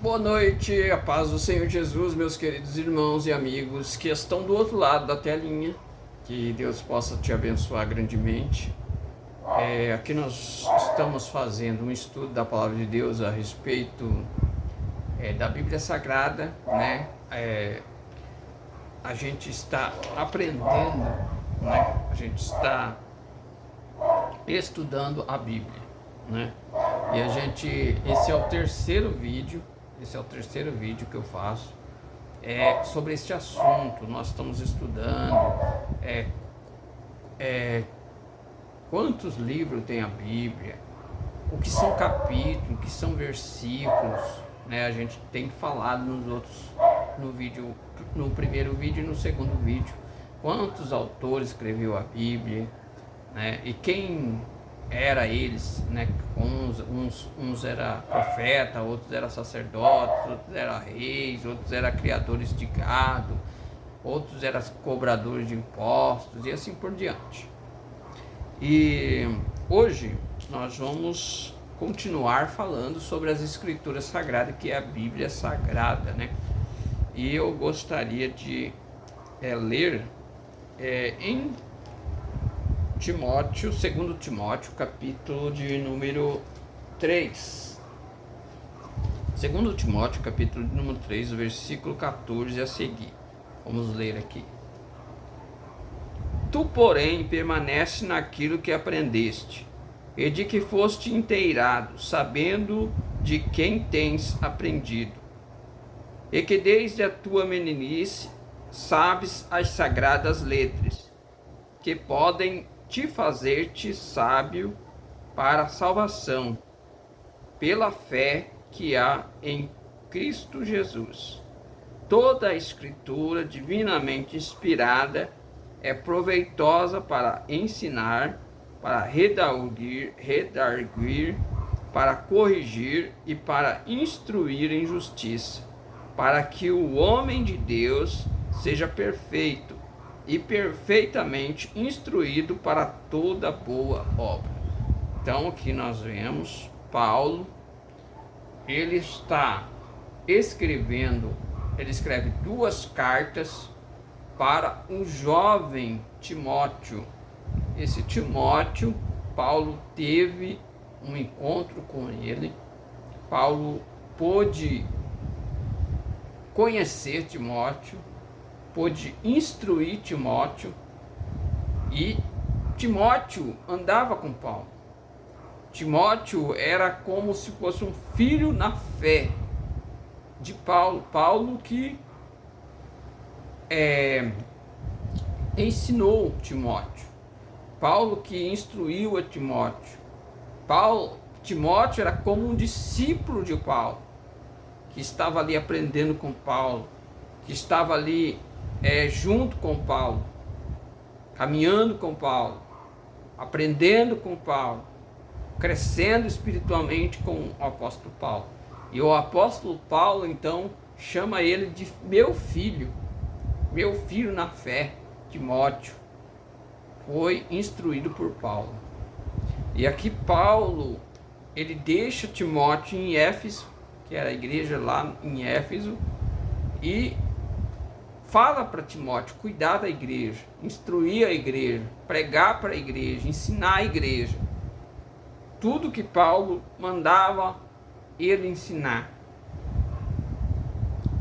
Boa noite, a paz do Senhor Jesus, meus queridos irmãos e amigos que estão do outro lado da telinha. Que Deus possa te abençoar grandemente. Aqui nós estamos fazendo um estudo da Palavra de Deus a respeito da Bíblia Sagrada, né? A gente está aprendendo, né? A gente está estudando a Bíblia, né? E esse é o terceiro vídeo que eu faço sobre este assunto. Nós estamos estudando quantos livros tem a Bíblia, o que são capítulos, o que são versículos, né? A gente tem falado no primeiro vídeo e no segundo vídeo, quantos autores escreveu a Bíblia, né? E quem era eles, né? Uns era profeta, outros eram sacerdotes, outros eram reis, outros eram criadores de gado, outros eram cobradores de impostos e assim por diante. E hoje nós vamos continuar falando sobre as escrituras sagradas, que é a Bíblia Sagrada, né? E eu gostaria de ler em Timóteo, 2 Timóteo, capítulo de número 3. 2 Timóteo, capítulo de número 3, versículo 14 a seguir. Vamos ler aqui. Tu, porém, permanece naquilo que aprendeste, e de que foste inteirado, sabendo de quem tens aprendido, e que desde a tua meninice sabes as sagradas letras, que podem te fazer-te sábio para a salvação, pela fé que há em Cristo Jesus. Toda a Escritura divinamente inspirada é proveitosa para ensinar, para redarguir, para corrigir e para instruir em justiça, para que o homem de Deus seja perfeito e perfeitamente instruído para toda boa obra. Então aqui nós vemos Paulo, ele escreve duas cartas para um jovem Timóteo. Esse Timóteo, Paulo teve um encontro com ele, Paulo pôde conhecer Timóteo, pôde instruir Timóteo, e Timóteo andava com Paulo. Timóteo era como se fosse um filho na fé de Paulo. Paulo que ensinou Timóteo, Paulo que instruiu a Timóteo. Timóteo era como um discípulo de Paulo, que estava ali aprendendo com Paulo, que estava ali junto com Paulo, caminhando com Paulo, aprendendo com Paulo, crescendo espiritualmente com o apóstolo Paulo. E o apóstolo Paulo então chama ele de meu filho na fé. Timóteo foi instruído por Paulo. E aqui Paulo, ele deixa Timóteo em Éfeso, que era a igreja lá em Éfeso, e fala para Timóteo cuidar da igreja, instruir a igreja, pregar para a igreja, ensinar a igreja. Tudo que Paulo mandava ele ensinar.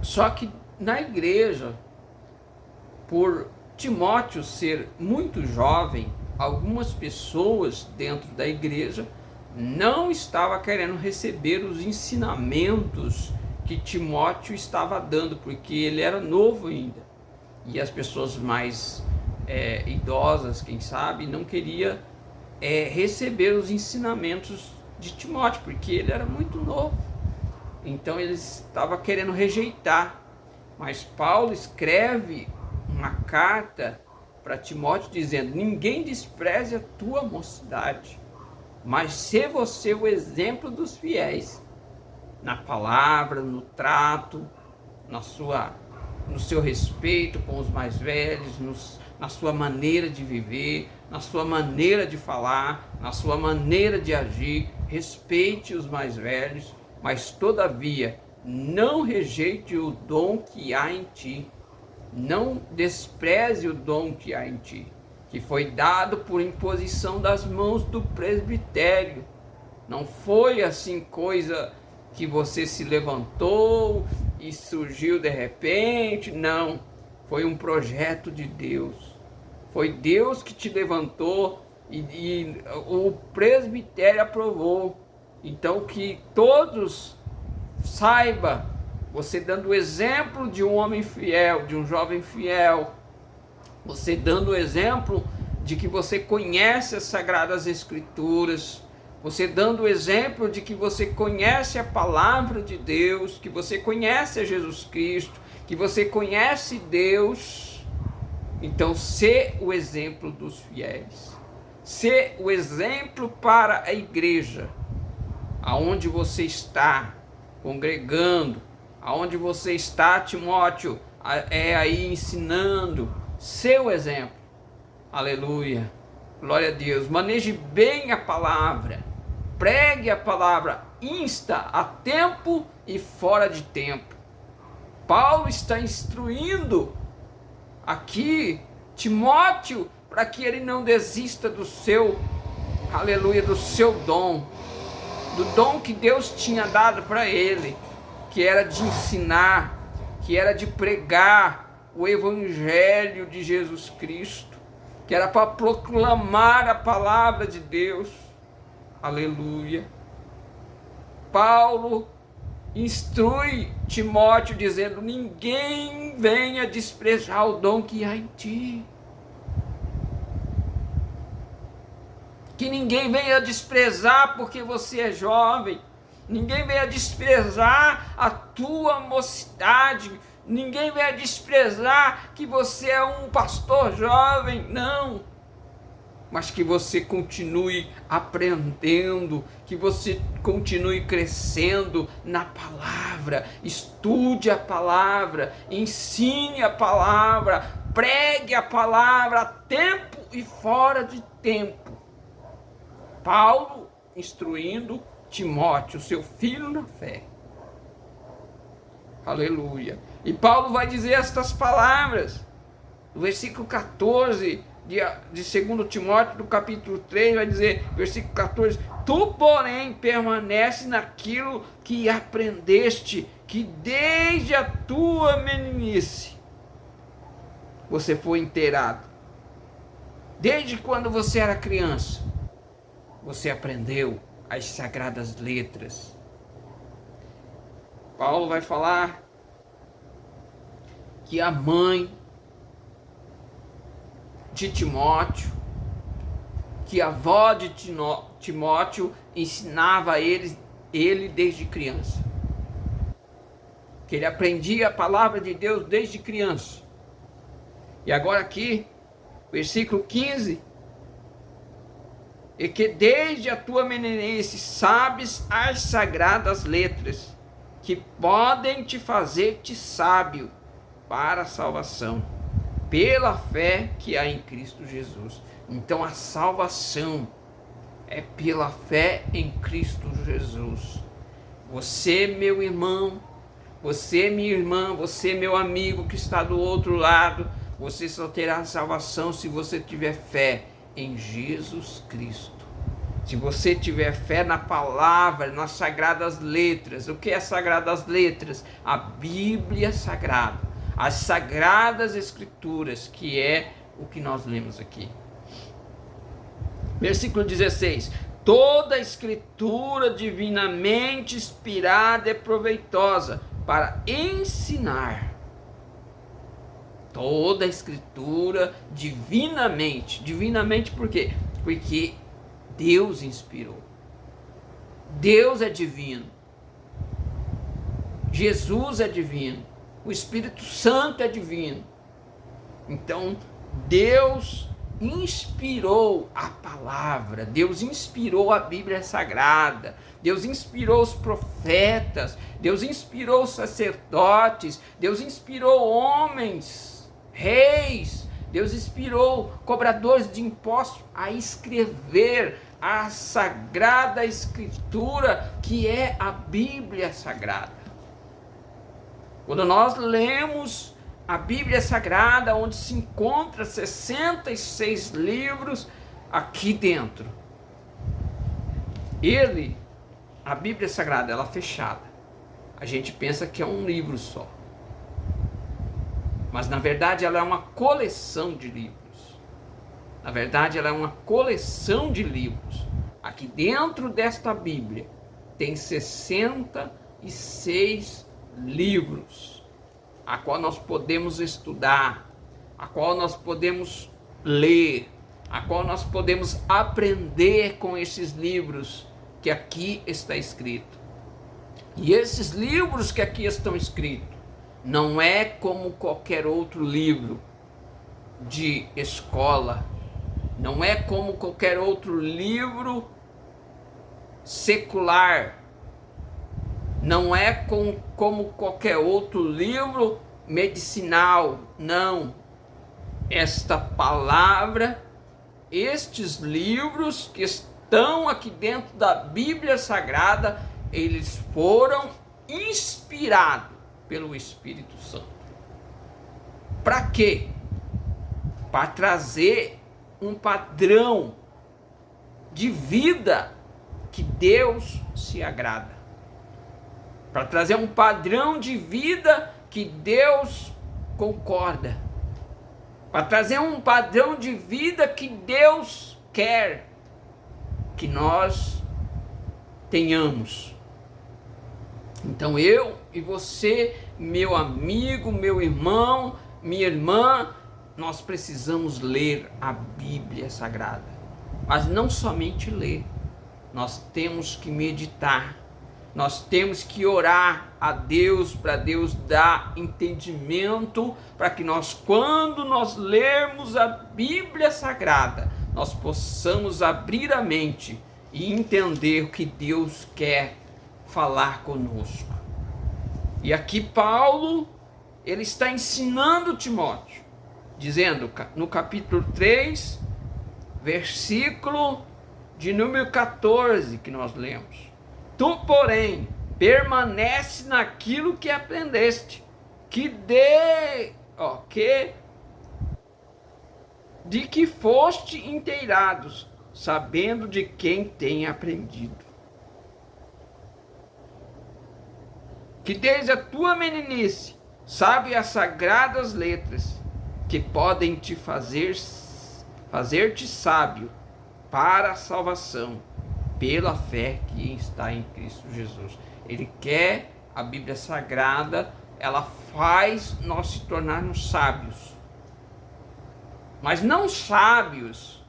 Só que na igreja, por Timóteo ser muito jovem, algumas pessoas dentro da igreja não estavam querendo receber os ensinamentos que Timóteo estava dando, porque ele era novo ainda. E as pessoas mais idosas, quem sabe, não queriam receber os ensinamentos de Timóteo, porque ele era muito novo. Então eles estavam querendo rejeitar. Mas Paulo escreve uma carta para Timóteo dizendo: ninguém despreze a tua mocidade, mas se você o exemplo dos fiéis, na palavra, no trato, no seu respeito com os mais velhos, na sua maneira de viver, na sua maneira de falar, na sua maneira de agir. Respeite os mais velhos, mas todavia não rejeite o dom que há em ti. Não despreze o dom que há em ti, que foi dado por imposição das mãos do presbitério. Não foi assim coisa que você se levantou e surgiu de repente. Não, foi um projeto de Deus. Foi Deus que te levantou e o presbitério aprovou. Então que todos saibam, você dando o exemplo de um homem fiel, de um jovem fiel, você dando o exemplo de que você conhece as Sagradas Escrituras, você dando o exemplo de que você conhece a palavra de Deus, que você conhece a Jesus Cristo, que você conhece Deus. Então, ser o exemplo dos fiéis, ser o exemplo para a igreja, aonde você está congregando, aonde você está, Timóteo, aí ensinando, seu exemplo. Aleluia, glória a Deus. Maneje bem a palavra, pregue a palavra, insta a tempo e fora de tempo. Paulo está instruindo aqui Timóteo para que ele não desista do seu, aleluia, do seu dom, do dom que Deus tinha dado para ele, que era de ensinar, que era de pregar o evangelho de Jesus Cristo, que era para proclamar a palavra de Deus. Aleluia. Paulo instrui Timóteo dizendo: ninguém venha desprezar o dom que há em ti. Que ninguém venha desprezar porque você é jovem. Ninguém venha desprezar a tua mocidade. Ninguém venha desprezar que você é um pastor jovem. Não. Mas que você continue aprendendo, que você continue crescendo na palavra. Estude a palavra, ensine a palavra, pregue a palavra a tempo e fora de tempo. Paulo instruindo Timóteo, seu filho na fé. Aleluia. E Paulo vai dizer estas palavras. No versículo 14 de 2 Timóteo, do capítulo 3, vai dizer, versículo 14: tu, porém, permanece naquilo que aprendeste, que desde a tua meninice você foi inteirado. Desde quando você era criança, você aprendeu as sagradas letras. Paulo vai falar que a mãe de Timóteo, que a avó de Timóteo ensinava ele desde criança. Que ele aprendia a palavra de Deus desde criança. E agora aqui, versículo 15, e que desde a tua meninice sabes as sagradas letras, que podem te fazer-te sábio para a salvação, pela fé que há em Cristo Jesus. Então a salvação é pela fé em Cristo Jesus. Você, meu irmão, você, minha irmã, você, meu amigo que está do outro lado, você só terá salvação se você tiver fé em Jesus Cristo. Se você tiver fé na palavra, nas sagradas letras. O que é sagradas letras? A Bíblia Sagrada, as sagradas escrituras, que é o que nós lemos aqui. Versículo 16: toda escritura divinamente inspirada é proveitosa para ensinar. Toda a escritura divinamente por quê? Porque Deus inspirou. Deus é divino. Jesus é divino. O Espírito Santo é divino. Então, Deus inspirou a palavra, Deus inspirou a Bíblia Sagrada, Deus inspirou os profetas, Deus inspirou os sacerdotes, Deus inspirou homens, reis, Deus inspirou cobradores de impostos a escrever a Sagrada Escritura, que é a Bíblia Sagrada. Quando nós lemos a Bíblia Sagrada, onde se encontra 66 livros aqui dentro, a Bíblia Sagrada, ela é fechada. A gente pensa que é um livro só. Mas na verdade ela é uma coleção de livros. Na verdade ela é uma coleção de livros. Aqui dentro desta Bíblia tem 66 livros, a qual nós podemos estudar, a qual nós podemos ler, a qual nós podemos aprender com esses livros que aqui está escrito. E esses livros que aqui estão escritos não é como qualquer outro livro de escola, não é como qualquer outro livro secular, não é como qualquer outro livro medicinal, não. Esta palavra, estes livros que estão aqui dentro da Bíblia Sagrada, eles foram inspirados pelo Espírito Santo. Para quê? Para trazer um padrão de vida que Deus se agrada. Para trazer um padrão de vida que Deus concorda. Para trazer um padrão de vida que Deus quer que nós tenhamos. Então eu e você, meu amigo, meu irmão, minha irmã, nós precisamos ler a Bíblia Sagrada. Mas não somente ler, nós temos que meditar, nós temos que orar a Deus, para Deus dar entendimento, para que nós, quando nós lermos a Bíblia Sagrada, nós possamos abrir a mente e entender o que Deus quer falar conosco. E aqui Paulo, ele está ensinando Timóteo, dizendo no capítulo 3, versículo de número 14, que nós lemos: tu, porém, permanece naquilo que aprendeste, de que foste inteirados, sabendo de quem tem aprendido. Que desde a tua meninice sabe as sagradas letras, que podem te fazer-te sábio para a salvação, pela fé que está em Cristo Jesus. Ele quer, a Bíblia Sagrada, ela faz nós se tornarmos sábios. Mas não sábios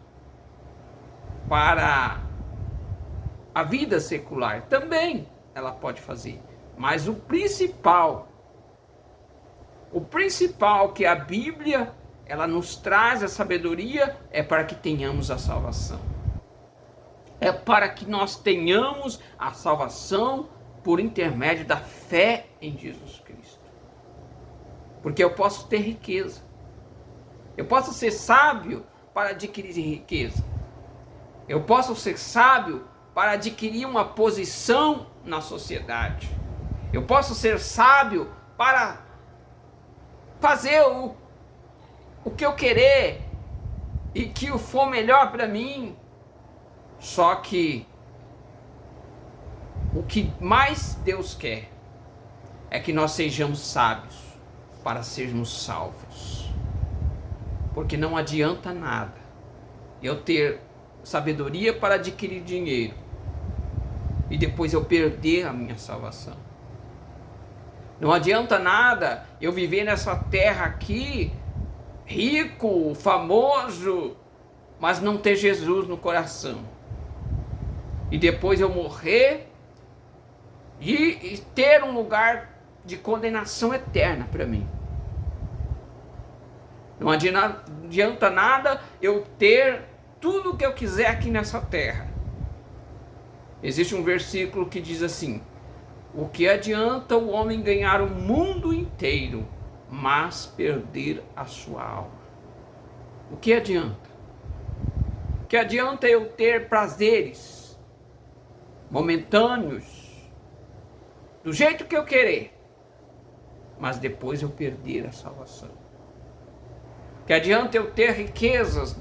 para a vida secular, também ela pode fazer. Mas o principal que a Bíblia, ela nos traz a sabedoria, é para que tenhamos a salvação. É para que nós tenhamos a salvação por intermédio da fé em Jesus Cristo. Porque eu posso ter riqueza. Eu posso ser sábio para adquirir riqueza. Eu posso ser sábio para adquirir uma posição na sociedade. Eu posso ser sábio para fazer o que eu querer e que for melhor para mim. Só que o que mais Deus quer é que nós sejamos sábios para sermos salvos. Porque não adianta nada eu ter sabedoria para adquirir dinheiro e depois eu perder a minha salvação. Não adianta nada eu viver nessa terra aqui, rico, famoso, mas não ter Jesus no coração. E depois eu morrer e ter um lugar de condenação eterna para mim. Não adianta nada eu ter tudo o que eu quiser aqui nessa terra. Existe um versículo que diz assim: o que adianta o homem ganhar o mundo inteiro, mas perder a sua alma? O que adianta? O que adianta eu ter prazeres momentâneos, do jeito que eu querer, mas depois eu perder a salvação. Que adianta eu ter riquezas,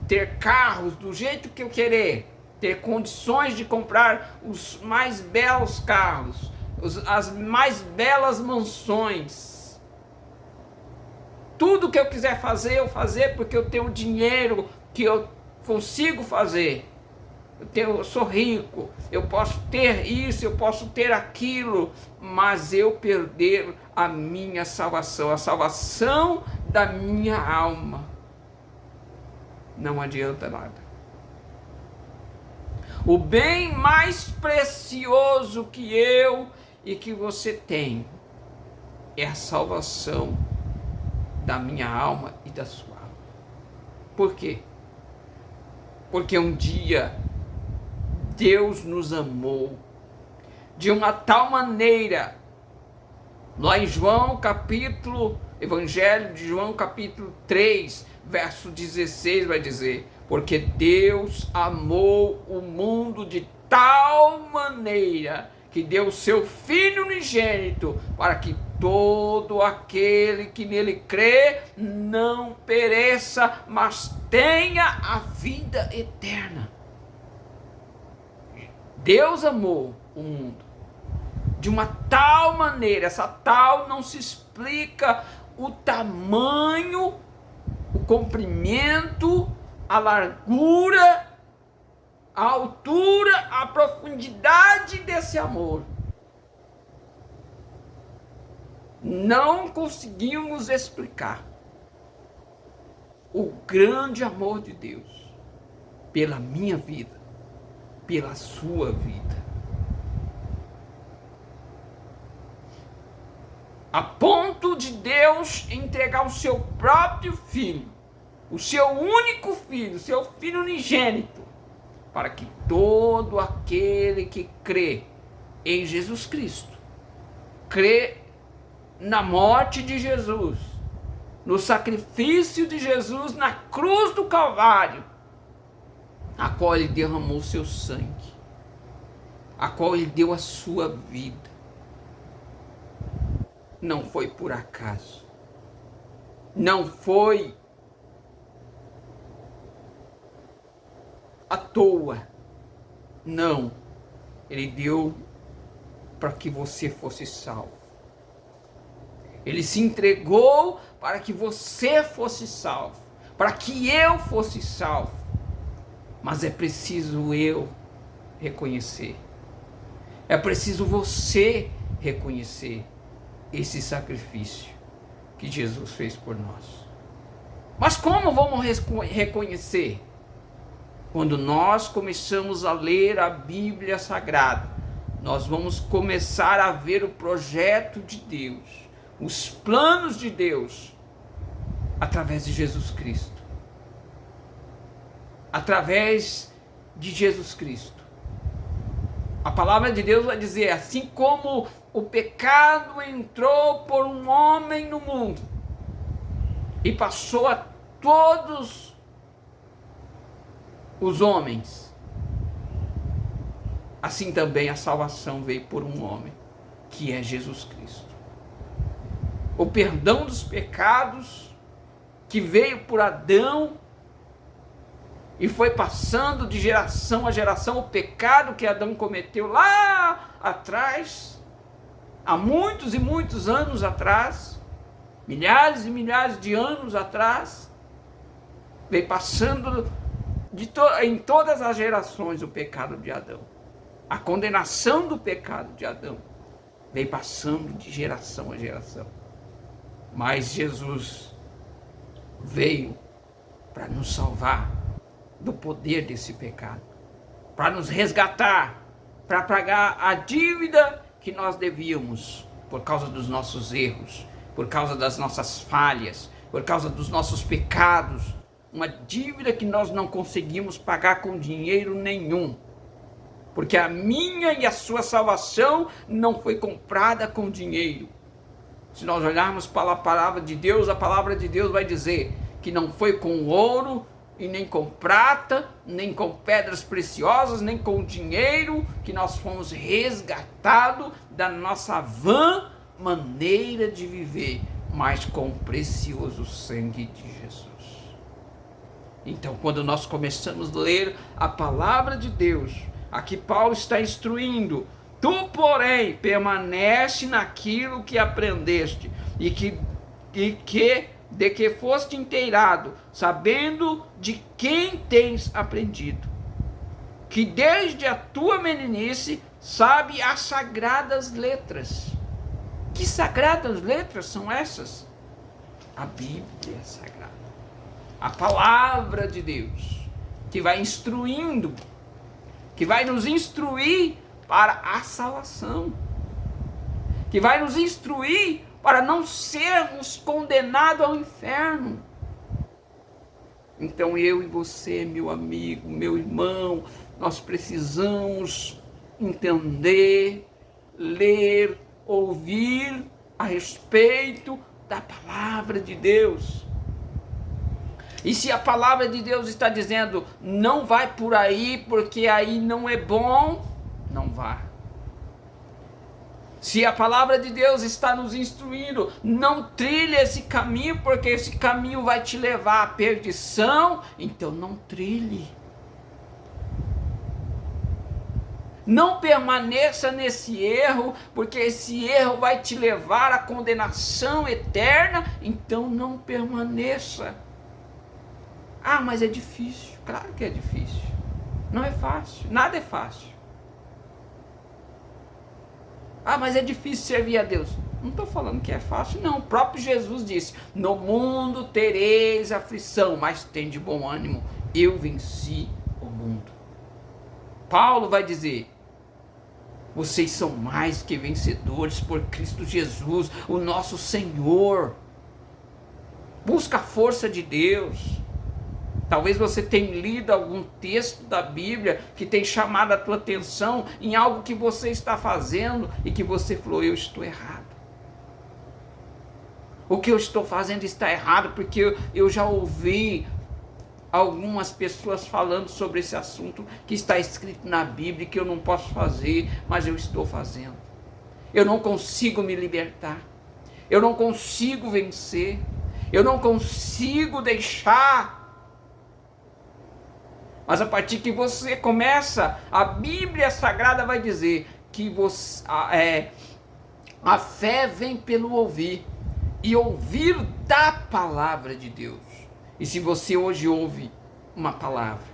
ter carros do jeito que eu querer, ter condições de comprar os mais belos carros, as mais belas mansões. Tudo que eu quiser fazer, eu fazer porque eu tenho dinheiro que eu consigo fazer. Eu sou rico, eu posso ter isso, eu posso ter aquilo, mas eu perder a minha salvação, a salvação da minha alma, não adianta nada. O bem mais precioso que eu e que você tem é a salvação da minha alma e da sua alma. Por quê? Porque um dia Deus nos amou de uma tal maneira, lá em Evangelho de João capítulo 3, verso 16 vai dizer: porque Deus amou o mundo de tal maneira que deu o seu Filho unigênito, para que todo aquele que nele crê não pereça, mas tenha a vida eterna. Deus amou o mundo de uma tal maneira, essa tal não se explica o tamanho, o comprimento, a largura, a altura, a profundidade desse amor. Não conseguimos explicar o grande amor de Deus pela minha vida, pela sua vida. A ponto de Deus entregar o seu próprio filho, o seu único filho, seu filho unigênito, para que todo aquele que crê em Jesus Cristo, crê na morte de Jesus, no sacrifício de Jesus na cruz do Calvário, a qual ele derramou seu sangue, a qual ele deu a sua vida, não foi por acaso, não foi à toa, não, ele deu para que você fosse salvo, ele se entregou para que você fosse salvo, para que eu fosse salvo, mas é preciso eu reconhecer, é preciso você reconhecer esse sacrifício que Jesus fez por nós. Mas como vamos reconhecer? Quando nós começamos a ler a Bíblia Sagrada, nós vamos começar a ver o projeto de Deus, os planos de Deus, através de Jesus Cristo. Através de Jesus Cristo. A palavra de Deus vai dizer, assim como o pecado entrou por um homem no mundo e passou a todos os homens, assim também a salvação veio por um homem, que é Jesus Cristo. O perdão dos pecados que veio por Adão e foi passando de geração a geração, o pecado que Adão cometeu lá atrás, há muitos e muitos anos atrás, milhares e milhares de anos atrás, veio passando em todas as gerações o pecado de Adão. A condenação do pecado de Adão veio passando de geração a geração. Mas Jesus veio para nos salvar do poder desse pecado, para nos resgatar, para pagar a dívida que nós devíamos por causa dos nossos erros, por causa das nossas falhas, por causa dos nossos pecados, uma dívida que nós não conseguimos pagar com dinheiro nenhum, porque a minha e a sua salvação não foi comprada com dinheiro. Se nós olharmos para a palavra de Deus, a palavra de Deus vai dizer que não foi com ouro, e nem com prata, nem com pedras preciosas, nem com dinheiro, que nós fomos resgatados da nossa vã maneira de viver, mas com o precioso sangue de Jesus. Então, quando nós começamos a ler a palavra de Deus, aqui Paulo está instruindo: tu, porém, permanece naquilo que aprendeste de que foste inteirado, sabendo de quem tens aprendido, que desde a tua meninice sabe as sagradas letras. Que sagradas letras são essas? A Bíblia Sagrada, a palavra de Deus, que vai instruindo, que vai nos instruir para a salvação, que vai nos instruir para não sermos condenados ao inferno. Então eu e você, meu amigo, meu irmão, nós precisamos entender, ler, ouvir a respeito da palavra de Deus. E se a palavra de Deus está dizendo, não vai por aí porque aí não é bom, não vá. Se a palavra de Deus está nos instruindo, não trilhe esse caminho porque esse caminho vai te levar à perdição, então não trilhe. Não permaneça nesse erro, porque esse erro vai te levar à condenação eterna, então não permaneça. Ah, mas é difícil. Claro que é difícil. Não é fácil, nada é fácil. Ah, mas é difícil servir a Deus. Não estou falando que é fácil, não. O próprio Jesus disse, no mundo tereis aflição, mas tem de bom ânimo, eu venci o mundo. Paulo vai dizer, vocês são mais que vencedores por Cristo Jesus, o nosso Senhor. Busca a força de Deus. Talvez você tenha lido algum texto da Bíblia que tem chamado a tua atenção em algo que você está fazendo e que você falou, eu estou errado. O que eu estou fazendo está errado, porque eu já ouvi algumas pessoas falando sobre esse assunto que está escrito na Bíblia, que eu não posso fazer, mas eu estou fazendo. Eu não consigo me libertar. Eu não consigo vencer. Eu não consigo deixar. Mas a partir que você começa, a Bíblia Sagrada vai dizer que a fé vem pelo ouvir, e ouvir da palavra de Deus. E se você hoje ouve uma palavra,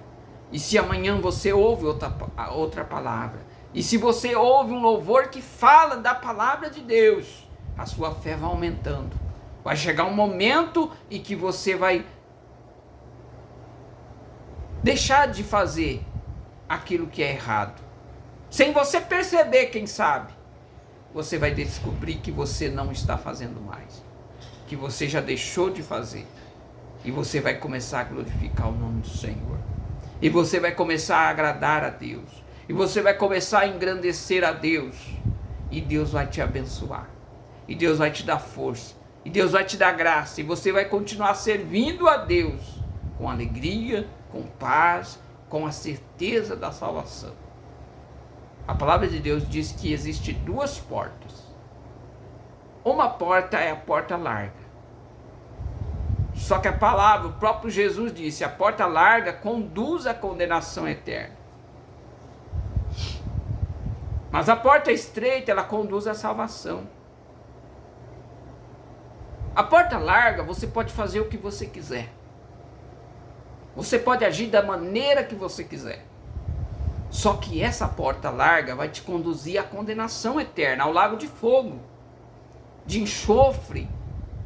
e se amanhã você ouve outra palavra, e se você ouve um louvor que fala da palavra de Deus, a sua fé vai aumentando. Vai chegar um momento em que você vai deixar de fazer aquilo que é errado. Sem você perceber, quem sabe, você vai descobrir que você não está fazendo mais. Que você já deixou de fazer. E você vai começar a glorificar o nome do Senhor. E você vai começar a agradar a Deus. E você vai começar a engrandecer a Deus. E Deus vai te abençoar. E Deus vai te dar força. E Deus vai te dar graça. E você vai continuar servindo a Deus com alegria, com paz, com a certeza da salvação. A palavra de Deus diz que existe duas portas. Uma porta é a porta larga. Só que a palavra, o próprio Jesus disse, a porta larga conduz à condenação eterna. Mas a porta estreita, ela conduz à salvação. A porta larga, você pode fazer o que você quiser. Você pode agir da maneira que você quiser. Só que essa porta larga vai te conduzir à condenação eterna, ao lago de fogo, de enxofre,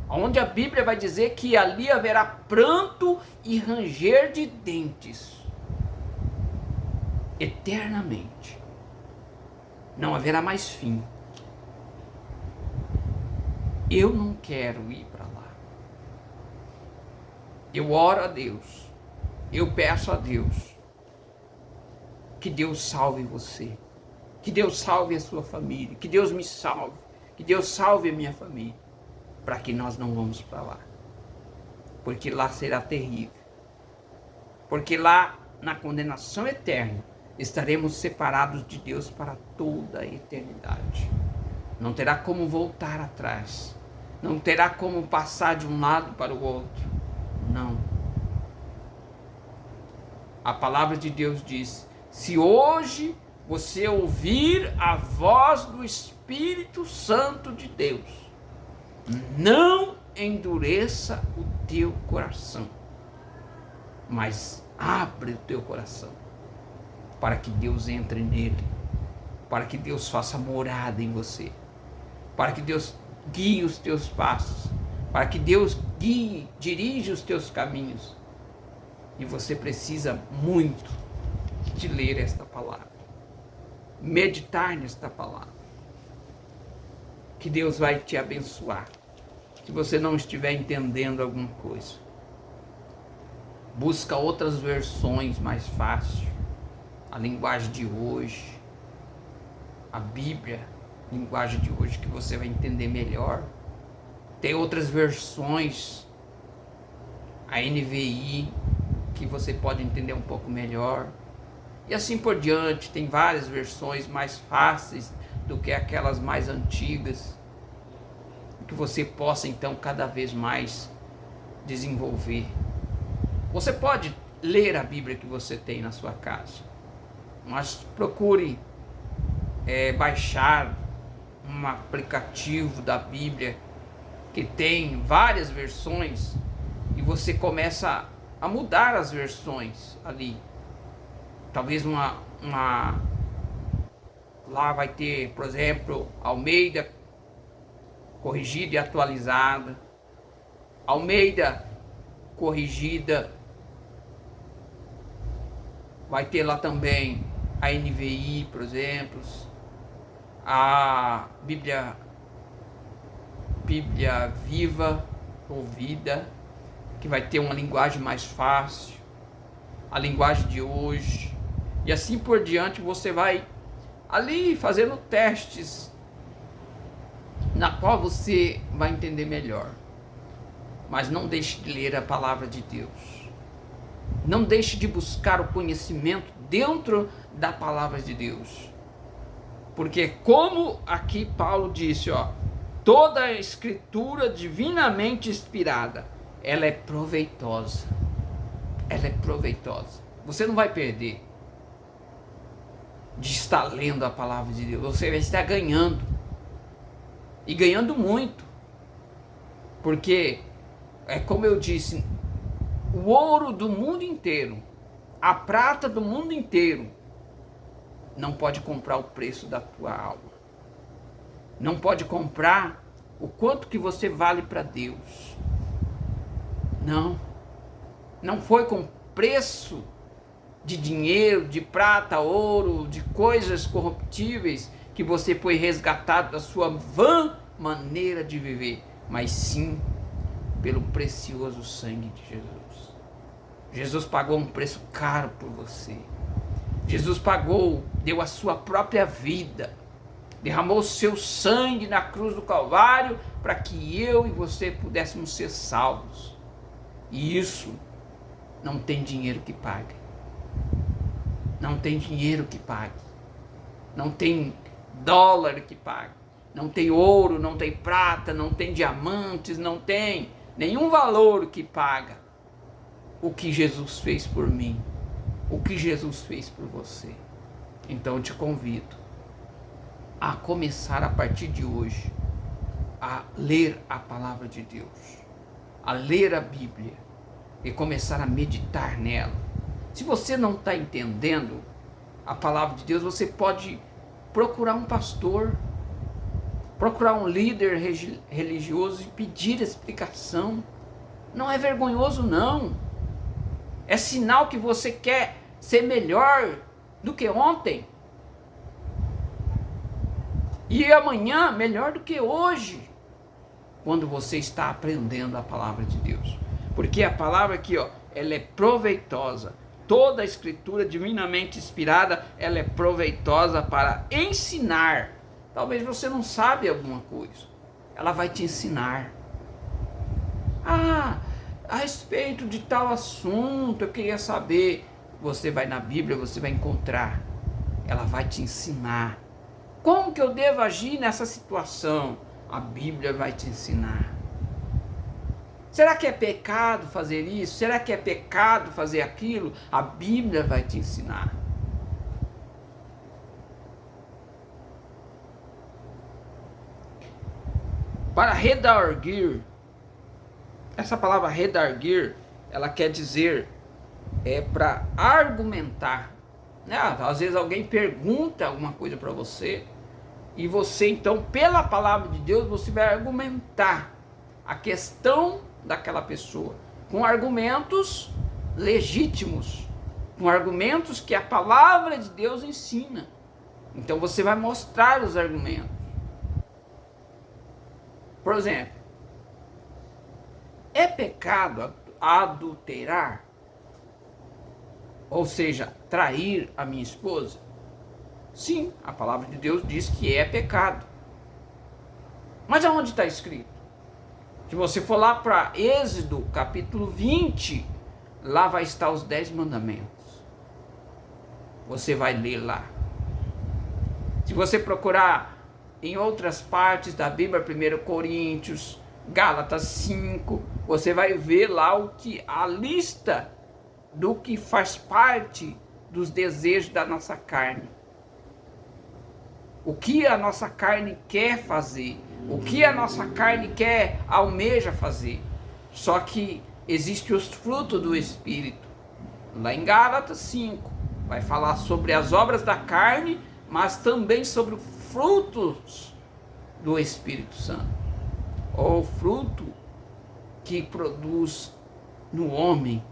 onde a Bíblia vai dizer que ali haverá pranto e ranger de dentes. Eternamente. Não haverá mais fim. Eu não quero ir para lá. Eu oro a Deus. Eu peço a Deus que Deus salve você, que Deus salve a sua família, que Deus me salve, que Deus salve a minha família, para que nós não vamos para lá, porque lá será terrível, porque lá na condenação eterna estaremos separados de Deus para toda a eternidade. Não terá como voltar atrás. Não terá como passar de um lado para o outro. Não. A palavra de Deus diz: se hoje você ouvir a voz do Espírito Santo de Deus, não endureça o teu coração, mas abre o teu coração para que Deus entre nele, para que Deus faça morada em você, para que Deus guie os teus passos, para que Deus dirija os teus caminhos. E você precisa muito de ler esta palavra, meditar nesta palavra, que Deus vai te abençoar. Se você não estiver entendendo alguma coisa, busca outras versões mais fácil, a linguagem de hoje, a Bíblia, linguagem de hoje, que você vai entender melhor. Tem outras versões, a NVI, que você pode entender um pouco melhor, e assim por diante. Tem várias versões mais fáceis do que aquelas mais antigas, que você possa então cada vez mais desenvolver. Você pode ler a Bíblia que você tem na sua casa, mas procure baixar um aplicativo da Bíblia que tem várias versões, e você começa a mudar as versões ali. Talvez lá vai ter, por exemplo, Almeida corrigida e atualizada, Almeida corrigida, vai ter lá também a NVI, por exemplo, a Bíblia Viva ou Vida, que vai ter uma linguagem mais fácil, a linguagem de hoje, e assim por diante. Você vai ali fazendo testes, na qual você vai entender melhor. Mas não deixe de ler a palavra de Deus, não deixe de buscar o conhecimento dentro da palavra de Deus, porque como aqui Paulo disse, toda a escritura divinamente inspirada, ela é proveitosa. Ela é proveitosa. Você não vai perder de estar lendo a palavra de Deus. Você vai estar ganhando. E ganhando muito. Porque, como eu disse, o ouro do mundo inteiro, a prata do mundo inteiro, não pode comprar o preço da tua alma. Não pode comprar o quanto que você vale para Deus. Não foi com preço de dinheiro, de prata, ouro, de coisas corruptíveis que você foi resgatado da sua vã maneira de viver, mas sim pelo precioso sangue de Jesus. Jesus pagou um preço caro por você. Jesus pagou, deu a sua própria vida, derramou o seu sangue na cruz do Calvário para que eu e você pudéssemos ser salvos. E isso não tem dinheiro que pague. Não tem dinheiro que pague. Não tem dólar que pague. Não tem ouro, não tem prata, não tem diamantes, não tem nenhum valor que paga o que Jesus fez por mim, o que Jesus fez por você. Então eu te convido a começar a partir de hoje a ler a palavra de Deus, a ler a Bíblia e começar a meditar nela. Se você não está entendendo a palavra de Deus, você pode procurar um pastor, procurar um líder religioso e pedir explicação. Não é vergonhoso, não. É sinal que você quer ser melhor do que ontem. E amanhã melhor do que hoje, quando você está aprendendo a palavra de Deus. Porque a palavra aqui, ela é proveitosa. Toda a escritura divinamente inspirada, ela é proveitosa para ensinar. Talvez você não sabe alguma coisa, ela vai te ensinar. A respeito de tal assunto, eu queria saber. Você vai na Bíblia, você vai encontrar. Ela vai te ensinar Como que eu devo agir nessa situação? A Bíblia vai te ensinar. Será que é pecado fazer isso? Será que é pecado fazer aquilo? A Bíblia vai te ensinar. Para redarguir, essa palavra redarguir, ela quer dizer, para argumentar. Né? Às vezes alguém pergunta alguma coisa para você, e você então, pela palavra de Deus, você vai argumentar a questão daquela pessoa, com argumentos legítimos, com argumentos que a palavra de Deus ensina. Então você vai mostrar os argumentos. Por exemplo, é pecado adulterar? Ou seja, trair a minha esposa? Sim, a palavra de Deus diz que é pecado. Mas aonde está escrito? Se você for lá para Êxodo, capítulo 20, lá vai estar os 10 mandamentos. Você vai ler lá. Se você procurar em outras partes da Bíblia, 1 Coríntios, Gálatas 5, você vai ver lá a lista do que faz parte dos desejos da nossa carne. O que a nossa carne quer fazer, o que a nossa carne almeja fazer. Só que existem os frutos do Espírito. Lá em Gálatas 5, vai falar sobre as obras da carne, mas também sobre os frutos do Espírito Santo. Ou fruto que produz no homem,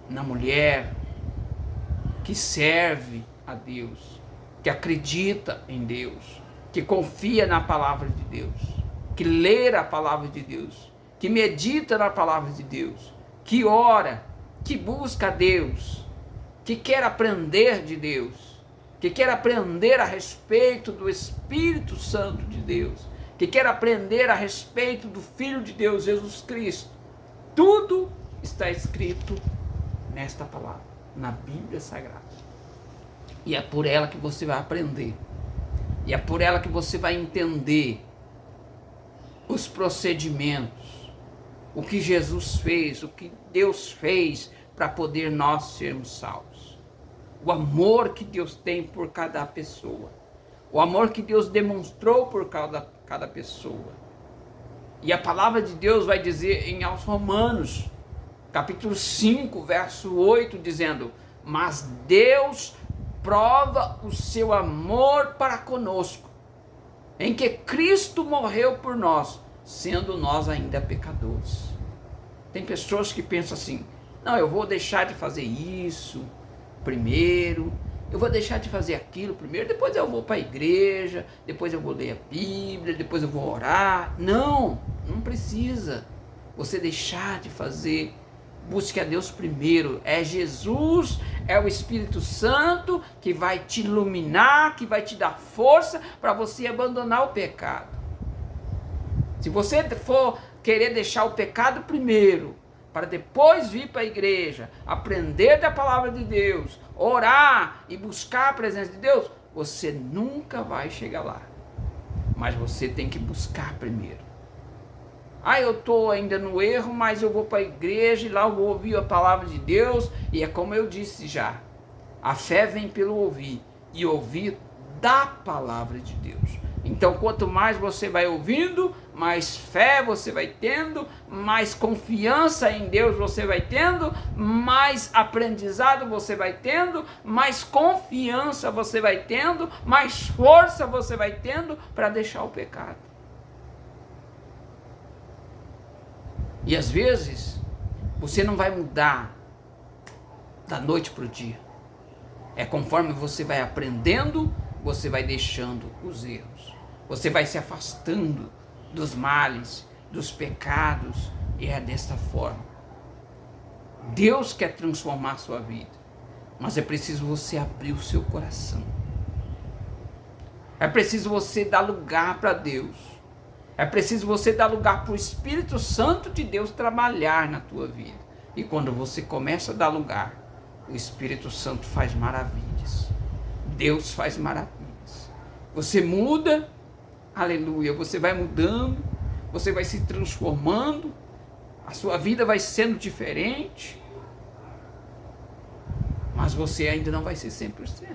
na mulher, que serve a Deus, que acredita em Deus, que confia na palavra de Deus, que lê a palavra de Deus, que medita na palavra de Deus, que ora, que busca a Deus, que quer aprender de Deus, que quer aprender a respeito do Espírito Santo de Deus, que quer aprender a respeito do Filho de Deus, Jesus Cristo. Tudo está escrito nesta palavra, na Bíblia Sagrada. E é por ela que você vai aprender. E é por ela que você vai entender os procedimentos, o que Jesus fez, o que Deus fez para poder nós sermos salvos. O amor que Deus tem por cada pessoa. O amor que Deus demonstrou por cada pessoa. E a palavra de Deus vai dizer em aos Romanos, capítulo 5, verso 8, dizendo: mas Deus prova o seu amor para conosco, em que Cristo morreu por nós, sendo nós ainda pecadores. Tem pessoas que pensam assim: não, eu vou deixar de fazer isso primeiro, eu vou deixar de fazer aquilo primeiro, depois eu vou para a igreja, depois eu vou ler a Bíblia, depois eu vou orar. Não, não precisa você deixar de fazer. Busque a Deus primeiro. É Jesus, é o Espírito Santo que vai te iluminar, que vai te dar força para você abandonar o pecado. Se você for querer deixar o pecado primeiro, para depois vir para a igreja, aprender da palavra de Deus, orar e buscar a presença de Deus, você nunca vai chegar lá. Mas você tem que buscar primeiro. Eu estou ainda no erro, mas eu vou para a igreja e lá eu vou ouvir a palavra de Deus. E é como eu disse já, a fé vem pelo ouvir, e ouvir da palavra de Deus. Então, quanto mais você vai ouvindo, mais fé você vai tendo, mais confiança em Deus você vai tendo, mais aprendizado você vai tendo, mais confiança você vai tendo, mais força você vai tendo para deixar o pecado. E às vezes, você não vai mudar da noite para o dia. É conforme você vai aprendendo, você vai deixando os erros. Você vai se afastando dos males, dos pecados, e é desta forma. Deus quer transformar a sua vida, mas é preciso você abrir o seu coração. É preciso você dar lugar para Deus. É preciso você dar lugar para o Espírito Santo de Deus trabalhar na tua vida. E quando você começa a dar lugar, o Espírito Santo faz maravilhas. Deus faz maravilhas. Você muda, aleluia, você vai mudando, você vai se transformando, a sua vida vai sendo diferente, mas você ainda não vai ser 100%.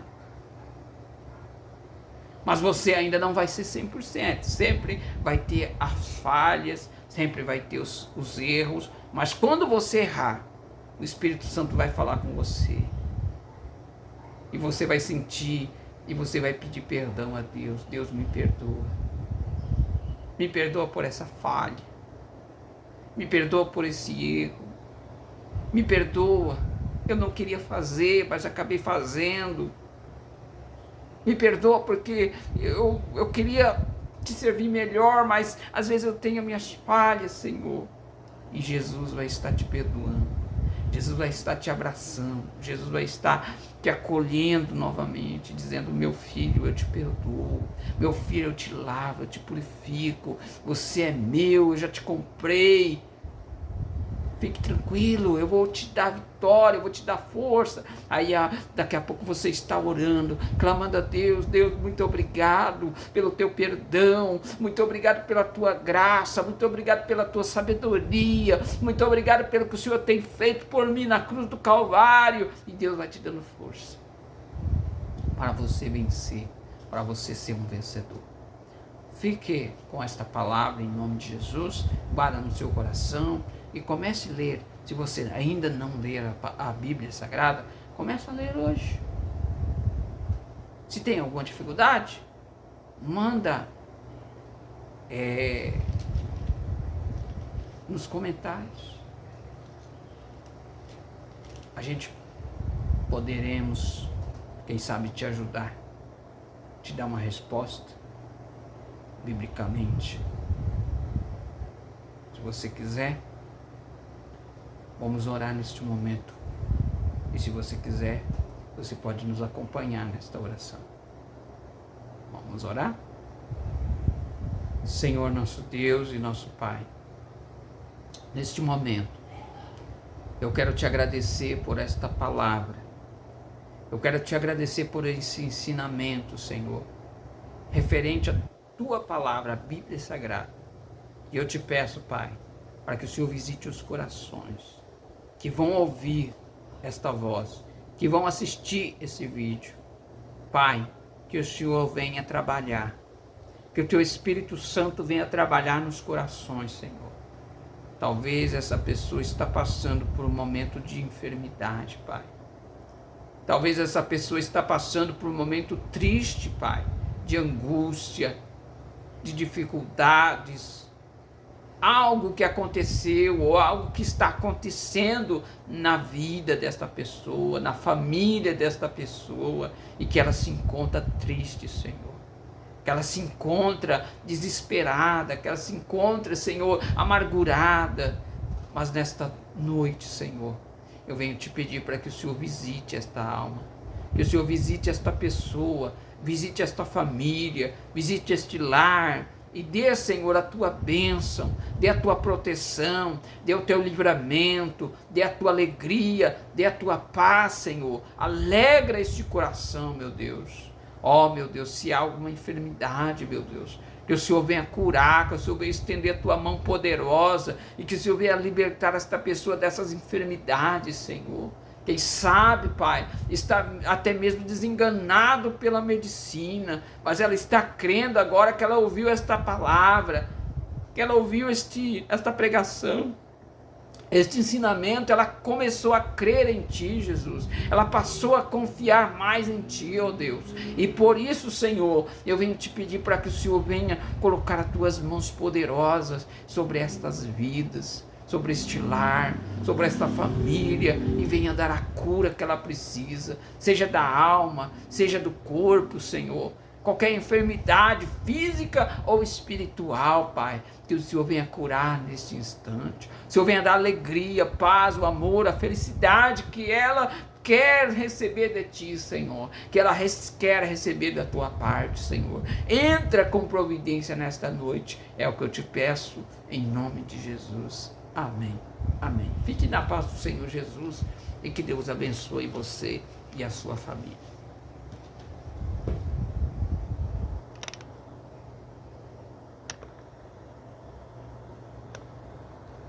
Mas você ainda não vai ser 100%. Sempre vai ter as falhas, sempre vai ter os erros. Mas quando você errar, o Espírito Santo vai falar com você. E você vai sentir, e você vai pedir perdão a Deus. Deus, me perdoa. Me perdoa por essa falha. Me perdoa por esse erro. Me perdoa. Eu não queria fazer, mas acabei fazendo. Me perdoa porque eu queria te servir melhor, mas às vezes eu tenho minhas falhas, Senhor. E Jesus vai estar te perdoando. Jesus vai estar te abraçando. Jesus vai estar te acolhendo novamente, dizendo: meu filho, eu te perdoo. Meu filho, eu te lavo, eu te purifico. Você é meu, eu já te comprei. Fique tranquilo, eu vou te dar vitória, eu vou te dar força. Aí daqui a pouco você está orando, clamando a Deus: Deus, muito obrigado pelo teu perdão, muito obrigado pela tua graça, muito obrigado pela tua sabedoria, muito obrigado pelo que o Senhor tem feito por mim na cruz do Calvário. E Deus vai te dando força para você vencer, para você ser um vencedor. Fique com esta palavra em nome de Jesus, guarda no seu coração. E comece a ler. Se você ainda não ler a Bíblia Sagrada, comece a ler hoje. Se tem alguma dificuldade, manda nos comentários. A gente poderemos, quem sabe, te ajudar, te dar uma resposta biblicamente. Se você quiser, vamos orar neste momento. E se você quiser, você pode nos acompanhar nesta oração. Vamos orar? Senhor nosso Deus e nosso Pai, neste momento, eu quero te agradecer por esta palavra. Eu quero te agradecer por esse ensinamento, Senhor, referente à tua palavra, a Bíblia Sagrada. E eu te peço, Pai, para que o Senhor visite os corações que vão ouvir esta voz, que vão assistir esse vídeo. Pai, que o Senhor venha trabalhar, que o teu Espírito Santo venha trabalhar nos corações, Senhor. Talvez essa pessoa está passando por um momento de enfermidade, Pai. Talvez essa pessoa está passando por um momento triste, Pai, de angústia, de dificuldades, algo que aconteceu ou algo que está acontecendo na vida desta pessoa, na família desta pessoa, e que ela se encontra triste, Senhor. Que ela se encontra desesperada, que ela se encontra, Senhor, amargurada. Mas nesta noite, Senhor, eu venho te pedir para que o Senhor visite esta alma, que o Senhor visite esta pessoa, visite esta família, visite este lar, e dê, Senhor, a tua bênção, dê a tua proteção, dê o teu livramento, dê a tua alegria, dê a tua paz, Senhor. Alegra este coração, meu Deus. Ó, meu Deus, se há alguma enfermidade, meu Deus, que o Senhor venha curar, que o Senhor venha estender a tua mão poderosa, e que o Senhor venha libertar esta pessoa dessas enfermidades, Senhor. Quem sabe, Pai, está até mesmo desenganado pela medicina, mas ela está crendo agora que ela ouviu esta palavra, que ela ouviu esta pregação, este ensinamento. Ela começou a crer em Ti, Jesus. Ela passou a confiar mais em Ti, ó Deus. E por isso, Senhor, eu venho te pedir para que o Senhor venha colocar as Tuas mãos poderosas sobre estas vidas, sobre este lar, sobre esta família, e venha dar a cura que ela precisa, seja da alma, seja do corpo, Senhor. Qualquer enfermidade física ou espiritual, Pai, que o Senhor venha curar neste instante. O Senhor venha dar alegria, paz, o amor, a felicidade que ela quer receber de Ti, Senhor, que ela quer receber da Tua parte, Senhor. Entra com providência nesta noite, é o que eu te peço, em nome de Jesus. Amém, amém. Fique na paz do Senhor Jesus, e que Deus abençoe você e a sua família.